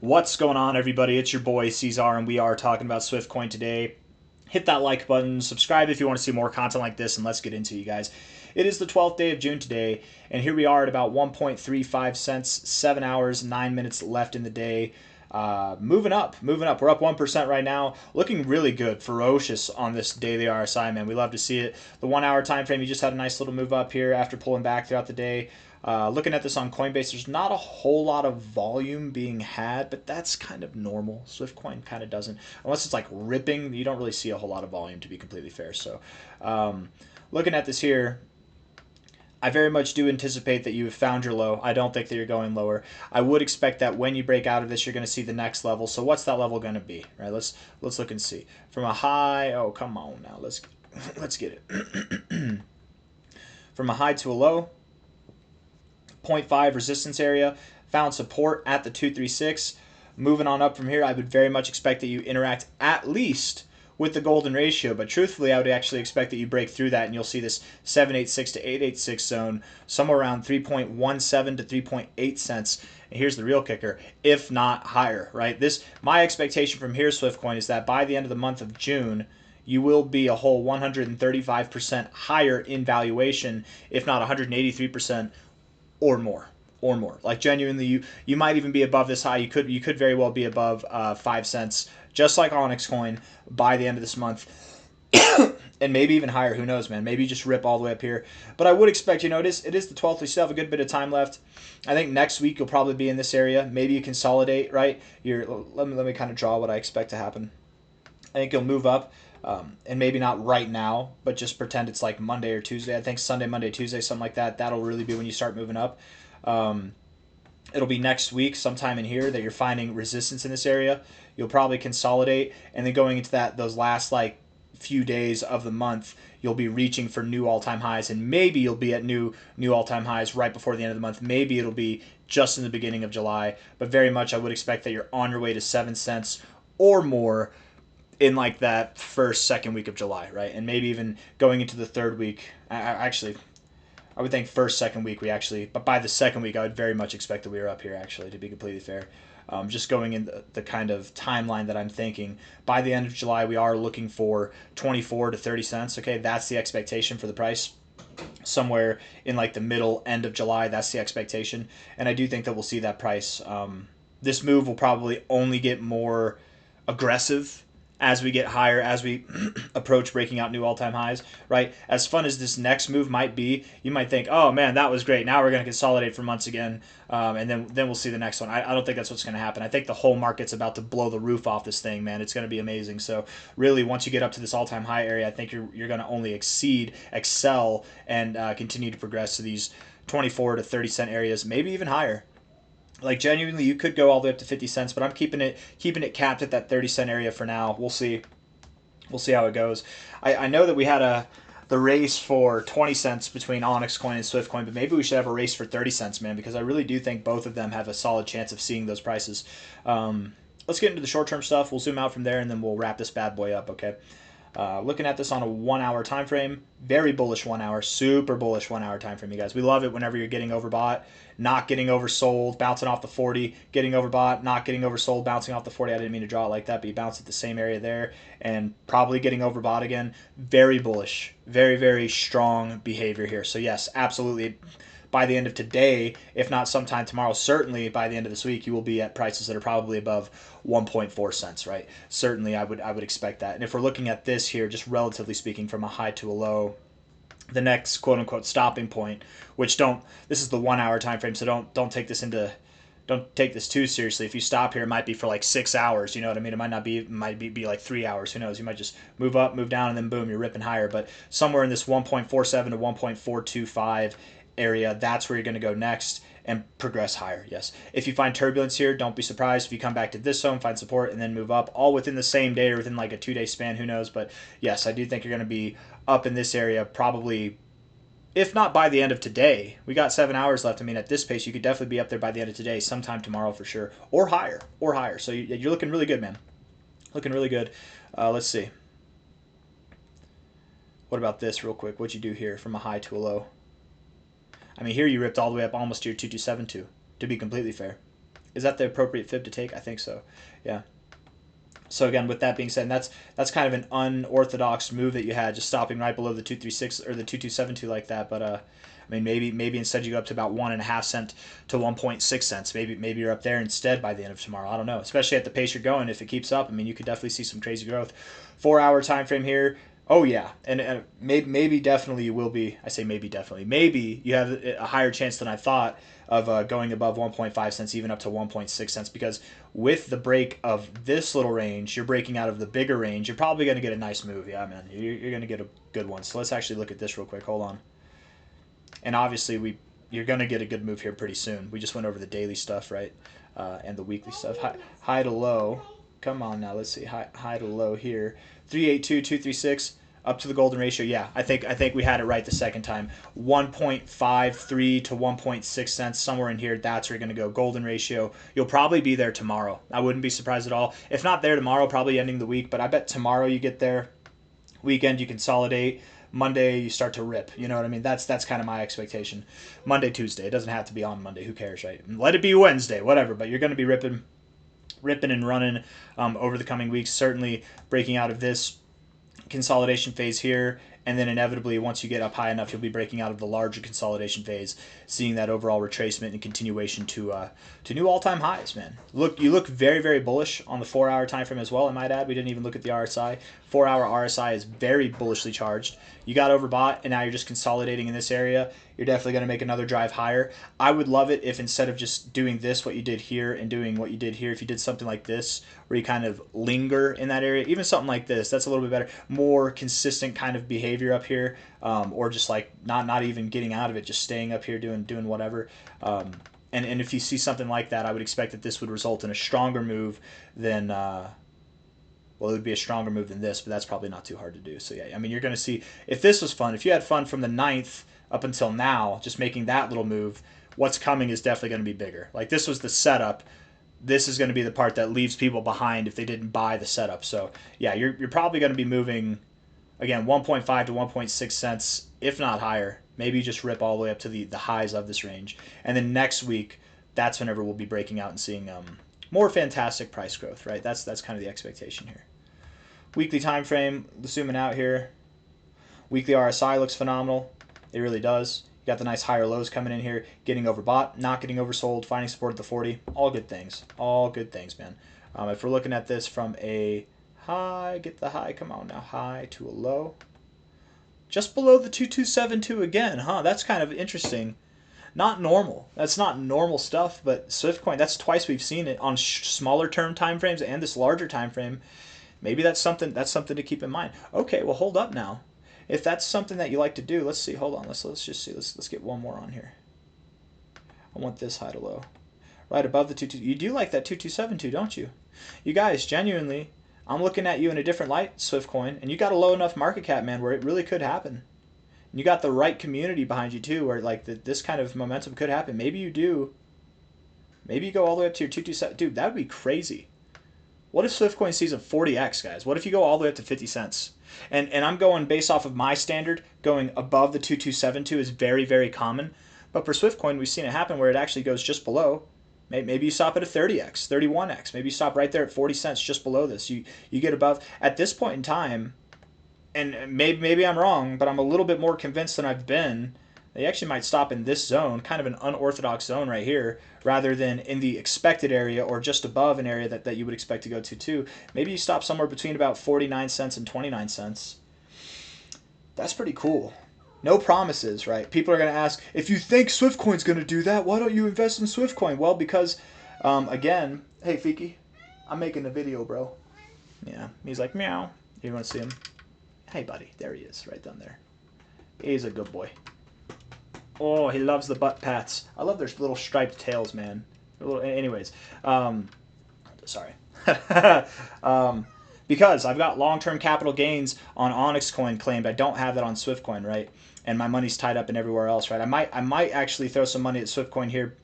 What's going on, everybody? It's your boy C-Zar, and we are talking about Swiftcoin today. Hit that like button, subscribe if you want to see more content like this, and let's get into it, you guys. It is the 12th day of June today, and here we are at about 1.35 cents, 7 hours, 9 minutes left in the day. Moving up, moving up. We're up 1% right now. Looking really good, ferocious on this daily RSI, man. We love to see it. The 1 hour time frame, you just had a nice little move up here after pulling back throughout the day. Looking at this on Coinbase, there's not a whole lot of volume being had, but that's kind of normal. Swiftcoin kind of doesn't, unless it's like ripping, you don't really see a whole lot of volume, to be completely fair. So, looking at this here, I very much do anticipate that you have found your low. I don't think that you're going lower. I would expect that when you break out of this, you're going to see the next level. So what's that level going to be? Right? Let's look and see. From a high, oh come on now, let's get it. From a high to a low, zero point 0.5 resistance area. Found support at the 236. Moving on up from here, I would very much expect that you interact at least with the golden ratio, but truthfully, I would actually expect that you break through that and you'll see this 786 to 886 zone somewhere around 3.17 to 3.8 cents. And here's the real kicker, if not higher, right? My expectation from here, Swiftcoin, is that by the end of the month of June, you will be a whole 135% higher in valuation, if not 183% or more. Like genuinely, you might even be above this high. You could very well be above 5 cents, just like Onyx Coin, by the end of this month, and maybe even higher. Who knows, man? Maybe just rip all the way up here. But I would expect, it is the 12th. We still have a good bit of time left. I think next week you'll probably be in this area. Maybe you consolidate, right? Let me kind of draw what I expect to happen. I think you'll move up. And maybe not right now, but just pretend it's like Monday or Tuesday. I think Sunday, Monday, Tuesday, something like that. That'll really be when you start moving up. It'll be next week, sometime in here, that you're finding resistance in this area. You'll probably consolidate, and then going into those last like few days of the month, you'll be reaching for new all-time highs, and maybe you'll be at new all-time highs right before the end of the month. Maybe it'll be just in the beginning of July, but very much I would expect that you're on your way to 7 cents or more in like that second week of July, right? And maybe even going into the third week. I would think second week but by the second week, I would very much expect that we were up here, actually, to be completely fair. Just going in the kind of timeline that I'm thinking, by the end of July, we are looking for 24 to 30 cents. Okay, that's the expectation for the price. Somewhere in like the middle end of July, that's the expectation. And I do think that we'll see that price. This move will probably only get more aggressive as we get higher, as we approach breaking out new all-time highs, right? As fun as this next move might be, you might think, oh man, that was great. Now we're going to consolidate for months again, and then we'll see the next one. I don't think that's what's going to happen. I think the whole market's about to blow the roof off this thing, man. It's going to be amazing. So really, once you get up to this all-time high area, I think you're going to only excel, and continue to progress to these 24 to 30 cent areas, maybe even higher. Like genuinely, you could go all the way up to 50 cents, but I'm keeping it capped at that 30 cent area for now. We'll see. We'll see how it goes. I know that we had the race for 20 cents between Onyx Coin and Swiftcoin, but maybe we should have a race for 30 cents, man, because I really do think both of them have a solid chance of seeing those prices. Let's get into the short-term stuff. We'll zoom out from there, and then we'll wrap this bad boy up, okay? Looking at this on a 1 hour time frame, very bullish 1 hour, super bullish 1 hour time frame, you guys. We love it whenever you're getting overbought, not getting oversold, bouncing off the 40, getting overbought, not getting oversold, bouncing off the 40. I didn't mean to draw it like that, but you bounced at the same area there, and probably getting overbought again. Very bullish, very, very strong behavior here. So yes, absolutely. By the end of today, if not sometime tomorrow, certainly by the end of this week, you will be at prices that are probably above 1.4 cents, right? Certainly, I would expect that. And if we're looking at this here, just relatively speaking, from a high to a low, the next quote unquote stopping point, this is the 1 hour time frame, so don't take this too seriously. If you stop here, it might be for like 6 hours. You know what I mean? It might be like 3 hours. Who knows? You might just move up, move down, and then boom, you're ripping higher. But somewhere in this 1.47 to 1.425 area, that's where you're going to go next and progress higher. Yes. If you find turbulence here, don't be surprised if you come back to this zone, find support, and then move up, all within the same day or within like a 2 day span. Who knows? But yes, I do think you're going to be up in this area probably, if not by the end of today. We got 7 hours left. I mean, at this pace, you could definitely be up there by the end of today, sometime tomorrow for sure, or higher. So you're looking really good, man. Looking really good. Let's see. What about this real quick? What'd you do here from a high to a low? I mean, here you ripped all the way up almost to your 2272, to be completely fair. Is that the appropriate fib to take? I think so. Yeah. So again, with that being said, that's kind of an unorthodox move that you had, just stopping right below the 236 or the 2272 like that. But I mean, maybe instead you go up to about 1.5 cents to 1.6 cents. Maybe you're up there instead by the end of tomorrow. I don't know. Especially at the pace you're going, if it keeps up, I mean, you could definitely see some crazy growth. 4-hour time frame here. Oh yeah, and maybe definitely you will be. I say maybe definitely. Maybe you have a higher chance than I thought of going above 1.5 cents, even up to 1.6 cents, because with the break of this little range, you're breaking out of the bigger range. You're probably going to get a nice move. Yeah, man, you're going to get a good one. So let's actually look at this real quick. Hold on. And obviously you're going to get a good move here pretty soon. We just went over the daily stuff, right? And the weekly stuff. High to low. Come on now, let's see. High to low here. 382.236 up to the golden ratio. Yeah, I think we had it right the second time. 1.53 to 1.6 cents, somewhere in here. That's where you're going to go. Golden ratio. You'll probably be there tomorrow. I wouldn't be surprised at all. If not there tomorrow, probably ending the week. But I bet tomorrow you get there. Weekend you consolidate. Monday you start to rip. You know what I mean? That's kind of my expectation. Monday, Tuesday. It doesn't have to be on Monday. Who cares, right? Let it be Wednesday, whatever. But you're going to be ripping and running over the coming weeks. Certainly breaking out of this consolidation phase here, and then inevitably once you get up high enough, you'll be breaking out of the larger consolidation phase, seeing that overall retracement and continuation to new all-time highs. Man, you look very, very bullish on the 4-hour time frame as well. I might add, we didn't even look at the RSI. 4-hour RSI is very bullishly charged. You got overbought, and now you're just consolidating in this area. You're definitely going to make another drive higher. I would love it if instead of just doing this, what you did here, and doing what you did here, if you did something like this, where you kind of linger in that area, even something like this, that's a little bit better, more consistent kind of behavior up here, or just like not even getting out of it, just staying up here doing whatever. And if you see something like that, I would expect that this would result in a stronger move than, well, it would be a stronger move than this, but that's probably not too hard to do. So yeah, I mean, you're going to see, if this was fun, if you had fun from the 9th up until now, just making that little move, what's coming is definitely going to be bigger. Like this was the setup. This is going to be the part that leaves people behind if they didn't buy the setup. So yeah, you're probably going to be moving, again, 1.5 to 1.6 cents, if not higher. Maybe you just rip all the way up to the highs of this range. And then next week, that's whenever we'll be breaking out and seeing more fantastic price growth, right? That's kind of the expectation here. Weekly time frame, zooming out here. Weekly RSI looks phenomenal. It really does. You got the nice higher lows coming in here, getting overbought, not getting oversold, finding support at the 40. All good things. All good things, man. If we're looking at this from a high, get the high, come on now, high to a low. Just below the 2272 again, huh? That's kind of interesting. Not normal. That's not normal stuff, but Swiftcoin, that's twice we've seen it on smaller term time frames and this larger time frame. Maybe that's something to keep in mind. Okay, well, hold up now. If that's something that you like to do, let's see. Hold on. Let's just see. Let's get one more on here. I want this high to low. Right above the 22. You do like that 2272, don't you? You guys, genuinely, I'm looking at you in a different light, Swiftcoin, and you got a low enough market cap, man, where it really could happen. And you got the right community behind you too, where like this kind of momentum could happen. Maybe you do. Maybe you go all the way up to your 227. Dude, that would be crazy. What if Swiftcoin sees a 40x, guys? What if you go all the way up to 50 cents? And I'm going based off of my standard, going above the 2272 is very, very common. But for Swiftcoin, we've seen it happen where it actually goes just below. Maybe you stop at a 30x, 31x. Maybe you stop right there at 40 cents just below this. You get above. At this point in time, and maybe I'm wrong, but I'm a little bit more convinced than I've been, they actually might stop in this zone, kind of an unorthodox zone right here, rather than in the expected area or just above an area that you would expect to go to too. Maybe you stop somewhere between about 49 cents and 29 cents. That's pretty cool. No promises, right? People are going to ask, if you think Swiftcoin's going to do that, why don't you invest in Swiftcoin? Well, because, again, hey, Fiki, I'm making a video, bro. Yeah, he's like, meow. You want to see him? Hey, buddy. There he is, right down there. He's a good boy. Oh, he loves the butt pats. I love their little striped tails, man. Anyways, sorry. Because I've got long-term capital gains on Onyx Coin claimed. I don't have that on Swiftcoin, right? And my money's tied up in everywhere else, right? I might actually throw some money at Swiftcoin here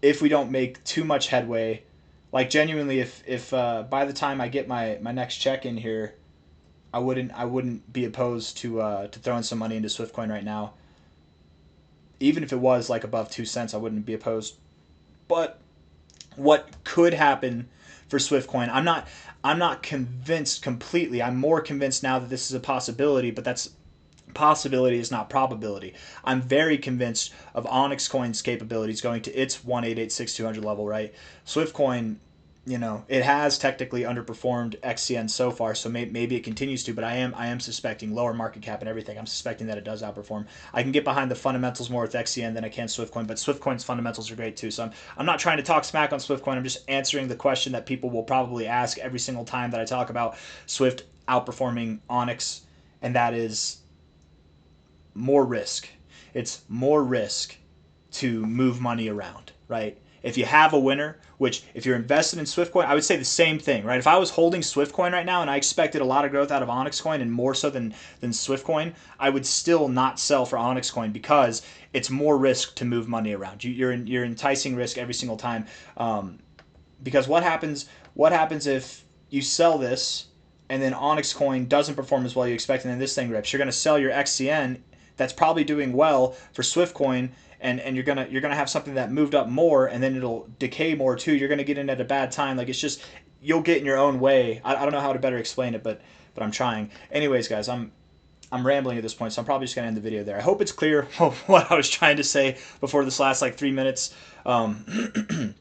if we don't make too much headway. Like genuinely, if by the time I get my next check in here, I wouldn't be opposed to throwing some money into Swiftcoin right now. Even if it was like above 2 cents, I wouldn't be opposed. But what could happen for Swiftcoin. I'm not convinced completely. I'm more convinced now that this is a possibility, but that's possibility is not probability. I'm very convinced of Onyx Coin's capabilities going to its 1886200 level, right? Swiftcoin, it has technically underperformed XCN so far, so maybe it continues to, but I am suspecting lower market cap and everything. I'm suspecting that it does outperform. I can get behind the fundamentals more with XCN than I can Swiftcoin, but Swiftcoin's fundamentals are great too. So I'm not trying to talk smack on Swiftcoin. I'm just answering the question that people will probably ask every single time that I talk about Swift outperforming Onyx, and that is more risk. It's more risk to move money around, right? If you have a winner, which if you're invested in Swiftcoin, I would say the same thing, right? If I was holding Swiftcoin right now and I expected a lot of growth out of Onyx Coin and more so than Swiftcoin, I would still not sell for Onyx Coin because it's more risk to move money around. You're enticing risk every single time. Because what happens if you sell this and then Onyx Coin doesn't perform as well as you expect, and then this thing rips? You're going to sell your XCN that's probably doing well for Swiftcoin, and you're gonna have something that moved up more, and then it'll decay more too. You're gonna get in at a bad time. Like, it's just, you'll get in your own way. I don't know how to better explain it, but I'm trying. Anyways, guys, I'm rambling at this point, so I'm probably just gonna end the video there. I hope it's clear what I was trying to say before this last like 3 minutes. I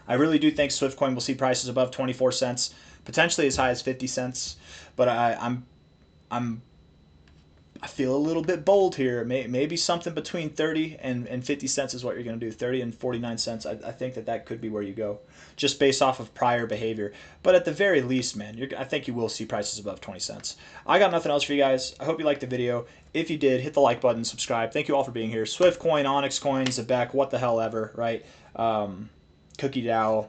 really do think Swiftcoin will see prices above 24 cents, potentially as high as 50 cents. But I feel a little bit bold here. Maybe something between 30 and 50 cents is what you're going to do. 30 and 49 cents. I think that could be where you go, just based off of prior behavior. But at the very least, man, I think you will see prices above 20 cents. I got nothing else for you guys. I hope you liked the video. If you did, hit the like button, subscribe. Thank you all for being here. Swiftcoin, Onyx Coin, Zebek, what the hell ever, right? Cookie DAO,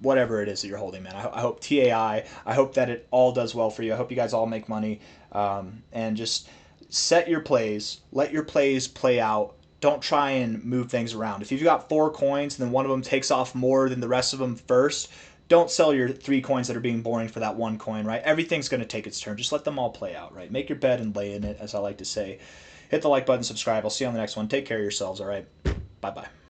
whatever it is that you're holding, man. I hope TAI, I hope that it all does well for you. I hope you guys all make money. And just set your plays. Let your plays play out. Don't try and move things around. If you've got 4 coins and then one of them takes off more than the rest of them first, don't sell your 3 coins that are being boring for that 1 coin, right? Everything's going to take its turn. Just let them all play out, right? Make your bed and lay in it, as I like to say. Hit the like button, subscribe. I'll see you on the next one. Take care of yourselves, all right? Bye-bye.